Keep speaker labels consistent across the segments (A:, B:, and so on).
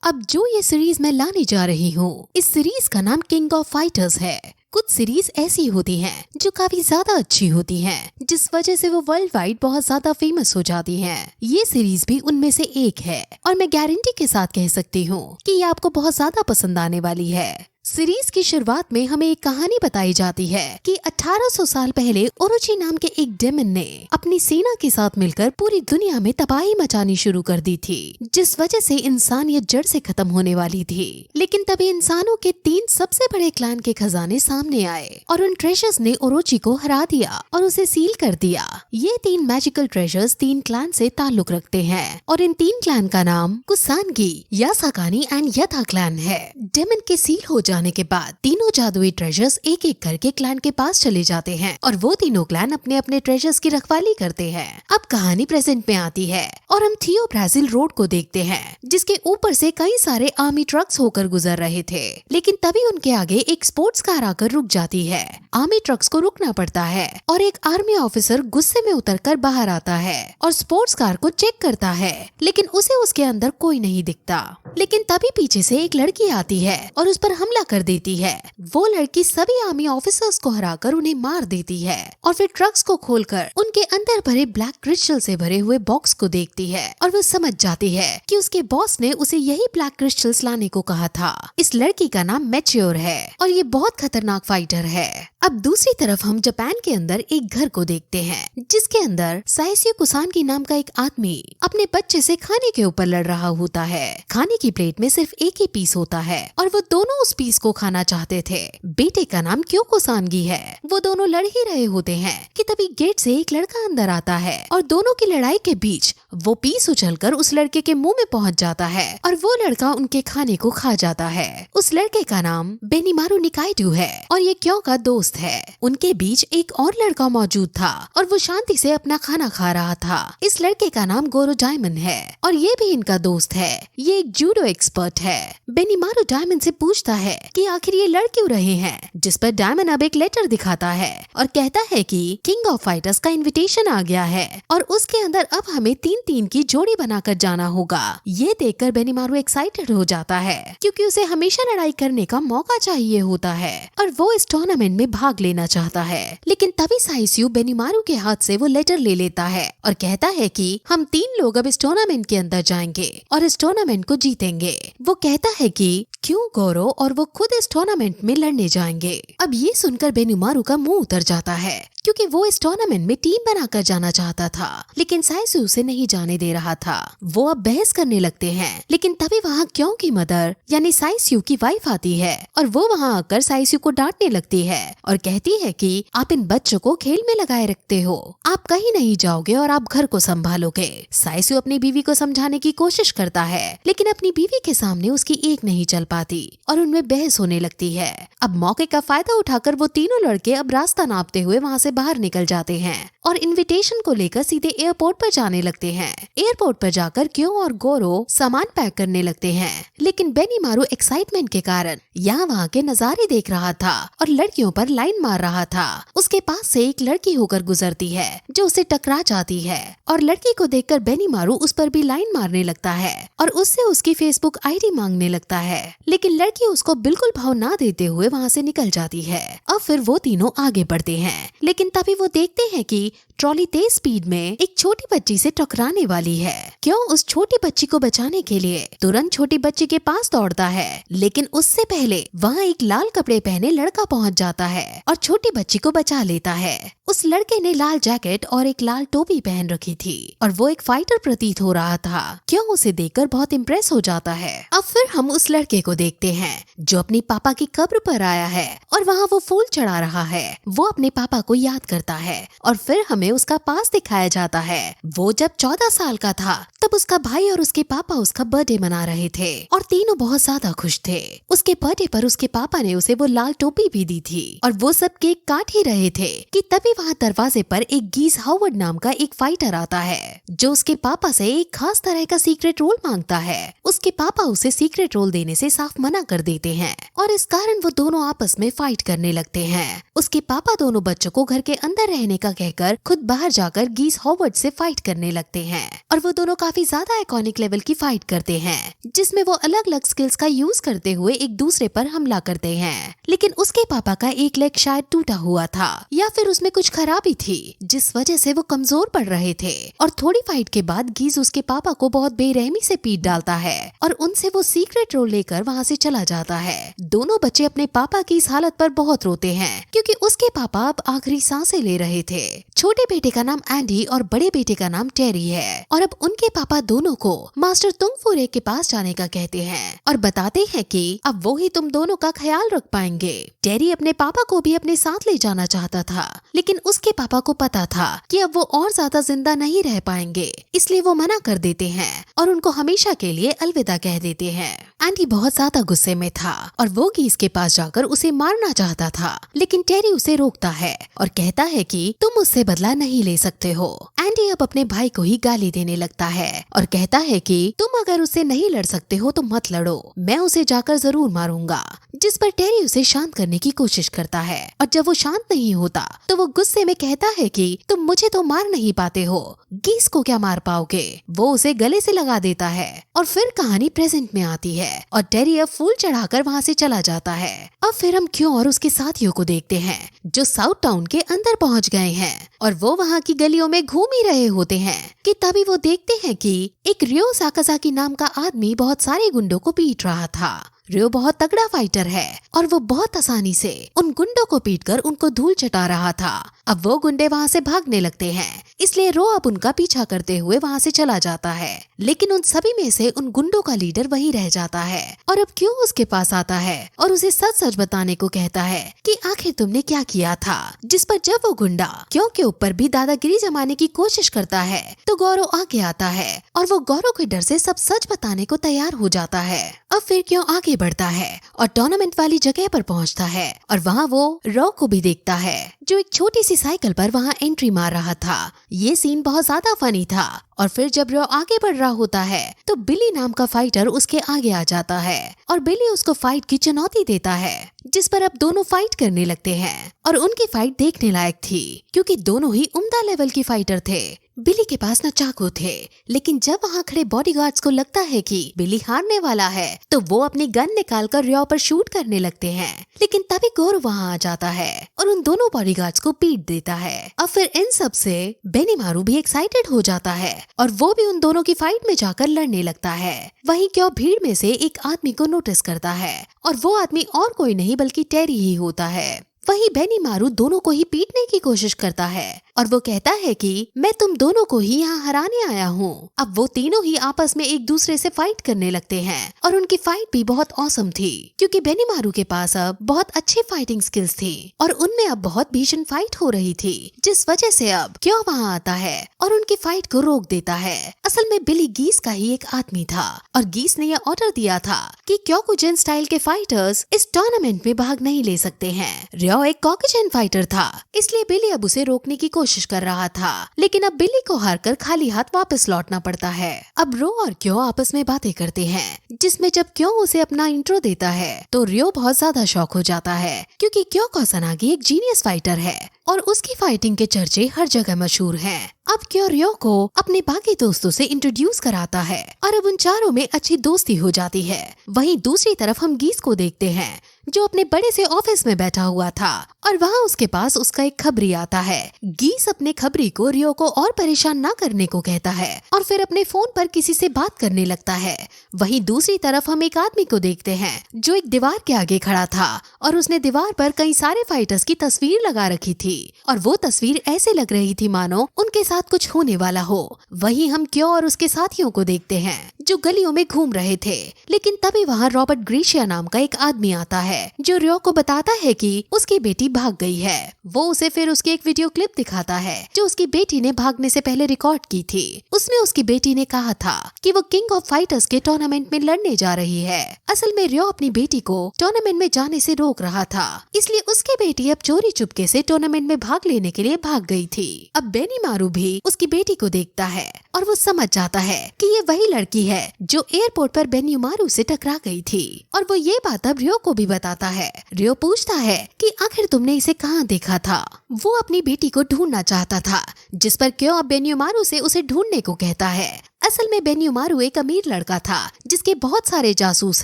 A: अब जो ये सीरीज मैं लाने जा रही हूँ, इस सीरीज का नाम किंग ऑफ फाइटर्स है। कुछ सीरीज ऐसी होती हैं जो काफी ज्यादा अच्छी होती हैं, जिस वजह से वो वर्ल्ड वाइड बहुत ज्यादा फेमस हो जाती हैं। ये सीरीज भी उनमें से एक है और मैं गारंटी के साथ कह सकती हूँ कि ये आपको बहुत ज्यादा पसंद आने वाली है। सीरीज की शुरुआत में हमें एक कहानी बताई जाती है कि 1800 साल पहले ओरोची नाम के एक डेमन ने अपनी सेना के साथ मिलकर पूरी दुनिया में तबाही मचानी शुरू कर दी थी, जिस वजह से इंसानियत जड़ से खत्म होने वाली थी। लेकिन तभी इंसानों के 3 सबसे बड़े क्लैन के खजाने सामने आए और उन ट्रेजर्स ने ओरोची को हरा दिया और उसे सील कर दिया। ये 3 मैजिकल ट्रेजर्स 3 क्लैन से ताल्लुक रखते हैं और इन 3 क्लैन का नाम कुसानगी, यासाकानी एंड यथा क्लैन है। डेमन के सील हो जाने के बाद तीनों जादुई ट्रेजर्स एक एक करके क्लैन के पास चले जाते हैं और वो तीनों क्लैन अपने अपने ट्रेजर्स की रखवाली करते हैं। अब कहानी प्रेजेंट में आती है और हम थियो ब्राजील रोड को देखते हैं, जिसके ऊपर से कई सारे आर्मी ट्रक्स होकर गुजर रहे थे। लेकिन तभी उनके आगे एक स्पोर्ट्स कार आकर रुक जाती है। आर्मी ट्रक्स को रुकना पड़ता है और एक आर्मी ऑफिसर गुस्से में उतरकर बाहर आता है और स्पोर्ट्स कार को चेक करता है, लेकिन उसे उसके अंदर कोई नहीं दिखता। लेकिन तभी पीछे से एक लड़की आती है और उस पर हमला कर देती है। वो लड़की सभी आर्मी ऑफिसर्स को हराकर उन्हें मार देती है और फिर ट्रक्स को खोलकर उनके अंदर भरे ब्लैक क्रिस्टल से भरे हुए बॉक्स को देखती है और वो समझ जाती है कि उसके बॉस ने उसे यही ब्लैक क्रिस्टल्स लाने को कहा था। इस लड़की का नाम मैच्योर है और ये बहुत खतरनाक फाइटर है। अब दूसरी तरफ हम जापान के अंदर एक घर को देखते हैं, जिसके अंदर साइसियो कुसानगी नाम का एक आदमी अपने बच्चे से खाने के ऊपर लड़ रहा होता है। खाने की प्लेट में सिर्फ एक ही पीस होता है और वो दोनों उस पीस को खाना चाहते थे। बेटे का नाम क्यों कुसानगी है। वो दोनों लड़ ही रहे होते हैं कि तभी गेट से एक लड़का अंदर आता है और दोनों की लड़ाई के बीच वो पीस उछलकर उस लड़के के मुंह में पहुंच जाता है और वो लड़का उनके खाने को खा जाता है। उस लड़के का नाम बेनिमारू निकाइडू है और ये क्यों का दोस्त है। उनके बीच एक और लड़का मौजूद था और वो शांति से अपना खाना खा रहा था। इस लड़के का नाम गोरो डायमंड है और ये भी इनका दोस्त है। ये एक जूडो एक्सपर्ट है। बेनिमारू डायमंड से पूछता है कि आखिर ये लड़ क्यों रहे हैं, जिस पर डायमंड अब एक लेटर दिखाता है और कहता है कि किंग ऑफ फाइटर्स का इनविटेशन आ गया है और उसके अंदर अब हमें 3-3 की जोड़ी बनाकर जाना होगा। ये देखकर बेनिमारू एक्साइटेड हो जाता है, क्योंकि उसे हमेशा लड़ाई करने का मौका चाहिए होता है और वो इस टूर्नामेंट में भाग लेना चाहता है। लेकिन तभी साइसियो बेनिमारू के हाथ से वो लेटर ले लेता है और कहता है कि हम 3 लोग अब इस टूर्नामेंट के अंदर जाएंगे और इस टूर्नामेंट को जीतेंगे। वो कहता है कि क्यों गोरो और वो खुद इस टूर्नामेंट में लड़ने जाएंगे। अब ये सुनकर बेनिमारू का मुंह उतर जाता है, क्योंकि वो इस टूर्नामेंट में टीम बनाकर जाना चाहता था, लेकिन साइसियो उसे नहीं जाने दे रहा था। वो अब बहस करने लगते हैं, लेकिन तभी वहाँ क्यों की मदर यानी साइसियो की वाइफ आती है और वो वहाँ आकर साइसियो को डांटने लगती है और कहती है कि आप इन बच्चों को खेल में लगाए रखते हो, आप कहीं नहीं जाओगे और आप घर को संभालोगे। साइसियो अपनी बीवी को समझाने की कोशिश करता है, लेकिन अपनी बीवी के सामने उसकी एक नहीं चल पाती और उनमें बहस होने लगती है। अब मौके का फायदा उठाकर वो तीनों लड़के अब रास्ता नापते हुए वहाँ से बाहर निकल जाते हैं और इनविटेशन को लेकर सीधे एयरपोर्ट पर जाने लगते हैं। एयरपोर्ट पर जाकर क्यों और गोरो सामान पैक करने लगते हैं, लेकिन बेनिमारू एक्साइटमेंट के कारण यहाँ वहाँ के नजारे देख रहा था और लड़कियों पर लाइन मार रहा था। उसके पास से एक लड़की होकर गुजरती है जो उसे टकरा जाती है और लड़की को देखकर बेनिमारू उस पर भी लाइन मारने लगता है और उससे उसकी फेसबुक आईडी मांगने लगता है, लेकिन लड़की उसको बिल्कुल भाव ना देते हुए वहाँ से निकल जाती है। अब फिर वो तीनों आगे बढ़ते हैं, लेकिन तभी वो देखते हैं कि ट्रॉली तेज स्पीड में एक छोटी बच्ची से टकराने वाली है। क्यों उस छोटी बच्ची को बचाने के लिए तुरंत छोटी बच्ची के पास दौड़ता है, लेकिन उससे पहले वहाँ एक लाल कपड़े पहने लड़का पहुँच जाता है और छोटी बच्ची को बचा लेता है। उस लड़के ने लाल जैकेट और एक लाल टोपी पहन रखी थी और वो एक फाइटर प्रतीत हो रहा था। क्यों उसे देखकर बहुत इम्प्रेस हो जाता है। अब फिर हम उस लड़के को देखते हैं जो अपनी पापा की कब्र पर आया है और वहाँ वो फूल चढ़ा रहा है। वो अपने पापा को याद करता है और फिर हमें उसका पास दिखाया जाता है। वो जब 14 साल का था तब उसका भाई और उसके पापा उसका बर्थडे मना रहे थे और तीनों बहुत ज्यादा खुश थे। उसके बर्थडे पर उसके पापा ने उसे वो लाल टोपी भी दी थी और वो सब केक काट ही रहे थे कि तभी वहाँ दरवाजे पर एक गीज हावर्ड नाम का एक फाइटर आता है जो उसके पापा से एक खास तरह का सीक्रेट रोल मांगता है। उसके पापा उसे सीक्रेट रोल देने से साफ मना कर देते हैं और इस कारण वो दोनों आपस में फाइट करने लगते हैं। उसके पापा दोनों बच्चों को घर के अंदर रहने का कहकर खुद बाहर जाकर गीस हॉवर्ड से फाइट करने लगते हैं और वो दोनों काफी ज्यादा आइकॉनिक लेवल की फाइट करते हैं, जिसमें वो अलग अलग स्किल्स का यूज करते हुए एक दूसरे पर हमला करते हैं। लेकिन उसके पापा का एक लेग शायद टूटा हुआ था या फिर उसमें कुछ खराबी थी, जिस वजह से वो कमजोर पड़ रहे थे। और थोड़ी फाइट के बाद गीज उसके पापा को बहुत बेरहमी से पीट डालता है और उनसे वो सीक्रेट रोल लेकर वहाँ से चला जाता है। दोनों बच्चे अपने पापा की इस हालत पर बहुत रोते हैं क्योंकि उसके पापा अब आखिरी सांसें ले रहे थे। छोटे बेटे का नाम एंडी और बड़े बेटे का नाम टेरी है और अब उनके पापा दोनों को मास्टर तुंगफुरे के पास जाने का कहते हैं और बताते हैं कि अब वो ही तुम दोनों का ख्याल रख पाएंगे। टेरी अपने पापा को भी अपने साथ ले जाना चाहता था, लेकिन उसके पापा को पता था कि अब वो और ज्यादा जिंदा नहीं रह पाएंगे, इसलिए वो मना कर देते हैं और उनको हमेशा के लिए अलविदा कह देते हैं। एंडी बहुत ज्यादा गुस्से में था और वो गीज के पास जाकर उसे मारना चाहता था, लेकिन टेरी उसे रोकता है और कहता है कि तुम उससे बदला नहीं ले सकते हो। एंडी अब अपने भाई को ही गाली देने लगता है और कहता है कि तुम अगर उससे नहीं लड़ सकते हो तो मत लड़ो, मैं उसे जाकर जरूर मारूंगा। जिस पर टेरी उसे शांत करने की कोशिश करता है और जब वो शांत नहीं होता तो वो गुस्से में कहता है कि तुम मुझे तो मार नहीं पाते हो, गीस को क्या मार पाओगे। वो उसे गले से लगा देता है और फिर कहानी प्रेजेंट में आती है और टेरी अब फूल चढ़ाकर वहाँ से चला जाता है। अब फिर हम क्यों और उसके साथियों को देखते हैं जो साउथ टाउन के अंदर पहुँच गए हैं और वो वहाँ की गलियों में घूम ही रहे होते हैं कि तभी वो देखते हैं कि एक रियो साकाजाकी नाम का आदमी बहुत सारे गुंडों को पीट रहा था। रियो बहुत तगड़ा फाइटर है और वो बहुत आसानी से उन गुंडों को पीटकर उनको धूल चटा रहा था। अब वो गुंडे वहाँ से भागने लगते हैं, इसलिए रो अब उनका पीछा करते हुए वहाँ से चला जाता है, लेकिन उन सभी में से उन गुंडों का लीडर वही रह जाता है और अब क्यों उसके पास आता है और उसे सच सच बताने को कहता है कि आखिर तुमने क्या किया था। जिस पर जब वो गुंडा क्यों के ऊपर भी दादागिरी जमाने की कोशिश करता है तो गौरव आगे आता है और वो गौरव के डर से सब सच बताने को तैयार हो जाता है। अब फिर क्यों आगे बढ़ता है और टूर्नामेंट वाली जगह पर पहुंचता है और वहाँ वो रॉ को भी देखता है जो एक छोटी सी साइकिल पर वहाँ एंट्री मार रहा था। ये सीन बहुत ज्यादा फनी था और फिर जब रॉ आगे बढ़ रहा होता है तो बिली नाम का फाइटर उसके आगे आ जाता है और बिली उसको फाइट की चुनौती देता है, जिस पर अब दोनों फाइट करने लगते हैं और उनकी फाइट देखने लायक थी क्योंकि दोनों ही उम्दा लेवल की फाइटर थे। बिली के पास न चाकू थे, लेकिन जब वहाँ खड़े बॉडीगार्ड्स को लगता है कि बिली हारने वाला है तो वो अपनी गन निकालकर रियो पर शूट करने लगते हैं, लेकिन तभी गौरव वहाँ आ जाता है और उन दोनों बॉडीगार्ड्स को पीट देता है। अब फिर इन सब से बेनीमारू भी एक्साइटेड हो जाता है और वो भी उन दोनों की फाइट में जाकर लड़ने लगता है। वहीं क्यों भीड़ में से एक आदमी को नोटिस करता है और वो आदमी और कोई नहीं बल्कि टेरी ही होता है। वहीं बेनीमारू दोनों को ही पीटने की कोशिश करता है और वो कहता है कि मैं तुम दोनों को ही यहाँ हराने आया हूँ। अब वो तीनों ही आपस में एक दूसरे से फाइट करने लगते हैं और उनकी फाइट भी बहुत औसम थी क्योंकि बेनीमारू के पास अब बहुत अच्छी फाइटिंग स्किल्स थी और उनमें अब बहुत भीषण फाइट हो रही थी, जिस वजह से अब क्यों वहाँ आता है और उनकी फाइट को रोक देता है। असल में बिली गीस का ही एक आदमी था और गीस ने यह ऑर्डर दिया था कि क्योकुजिन स्टाइल के फाइटर्स इस टूर्नामेंट में भाग नहीं ले सकते हैं। रियो एक कॉकेशियन फाइटर था, इसलिए बिली अब उसे रोकने की कोशिश कर रहा था, लेकिन अब बिली को हारकर खाली हाथ वापस लौटना पड़ता है। अब रो और क्यों आपस में बातें करते हैं, जिसमें जब क्यों उसे अपना इंट्रो देता है तो रियो बहुत ज्यादा शॉक हो जाता है क्योंकि क्यों कोसानागी एक जीनियस फाइटर है और उसकी फाइटिंग के चर्चे हर जगह मशहूर हैं। अब क्यों रियो को अपने बाकी दोस्तों से इंट्रोड्यूस कराता है और अब उन चारों में अच्छी दोस्ती हो जाती है। वहीं दूसरी तरफ हम गीस को देखते हैं जो अपने बड़े से ऑफिस में बैठा हुआ था और वहाँ उसके पास उसका एक खबरी आता है। गीस अपने खबरी को रियो को और परेशान ना करने को कहता है और फिर अपने फोन पर किसी से बात करने लगता है। वहीं दूसरी तरफ हम एक आदमी को देखते हैं जो एक दीवार के आगे खड़ा था और उसने दीवार पर कई सारे फाइटर्स की तस्वीर लगा रखी थी और वो तस्वीर ऐसे लग रही थी मानो उनके साथ कुछ होने वाला हो। वहीं हम क्यों और उसके साथियों को देखते हैं जो गलियों में घूम रहे थे, लेकिन तभी वहाँ रॉबर्ट ग्रीशिया नाम का एक आदमी आता है जो रियो को बताता है कि उसकी बेटी भाग गई है। वो उसे फिर उसकी एक वीडियो क्लिप दिखाता है जो उसकी बेटी ने भागने से पहले रिकॉर्ड की थी। उसमें उसकी बेटी ने कहा था कि वो किंग ऑफ फाइटर्स के टूर्नामेंट में लड़ने जा रही है। असल में रियो अपनी बेटी को टूर्नामेंट में जाने से रोक रहा था, इसलिए उसकी बेटी अब चोरी चुपके से टूर्नामेंट में भाग लेने के लिए भाग गई थी। अब बेनीमारू भी उसकी बेटी को देखता है और वो समझ जाता है कि ये वही लड़की है जो एयरपोर्ट पर बेन्युमारू से टकरा गई थी। और वो ये बात अब रियो को भी बताता है। रियो पूछता है कि आखिर तुमने इसे कहाँ देखा था। वो अपनी बेटी को ढूंढना चाहता था, जिस पर क्यों अब बेन्युमारू से उसे ढूंढने को कहता है। असल में बेन्युमारू एक अमीर लड़का था जिसके बहुत सारे जासूस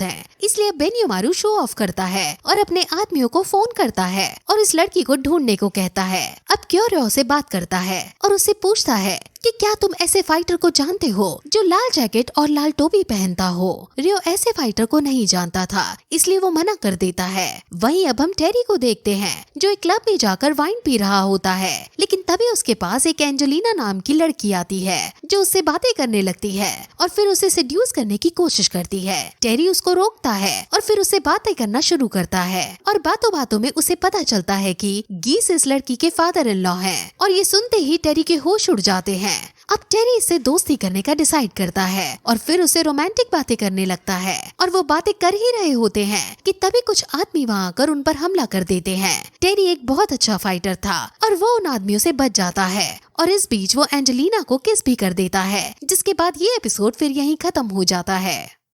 A: हैं, इसलिए बेन्युमारू शो ऑफ करता है और अपने आदमियों को फोन करता है और इस लड़की को ढूंढने को कहता है। अब क्यों रियो से बात करता है और उससे पूछता है कि क्या तुम ऐसे फाइटर को जानते हो जो लाल जैकेट और लाल टोपी पहनता हो। रियो ऐसे फाइटर को नहीं जानता था, इसलिए वो मना कर देता है। वहीं अब हम टेरी को देखते हैं जो एक क्लब में जाकर वाइन पी रहा होता है, लेकिन तभी उसके पास एक एंजेलिना नाम की लड़की आती है जो उससे बातें करने लगती है और फिर उसे सेड्यूस करने की कोशिश करती है। टेरी उसको रोकता है और फिर उससे बातें करना शुरू करता है और बातों बातों में उसे पता चलता है कि गीस इस लड़की के फादर इन लॉ हैं और ये सुनते ही टेरी के होश उड़ जाते हैं। अब टेरी इससे दोस्ती करने का डिसाइड करता है और फिर उसे रोमांटिक बातें करने लगता है और वो बातें कर ही रहे होते हैं कि तभी कुछ आदमी वहाँ आकर उन पर हमला कर देते हैं। टेरी एक बहुत अच्छा फाइटर था और वो उन आदमियों से बच जाता है और इस बीच वो एंजेलिना को किस भी कर देता है, जिसके बाद ये एपिसोड फिर यहीं खत्म हो जाता है।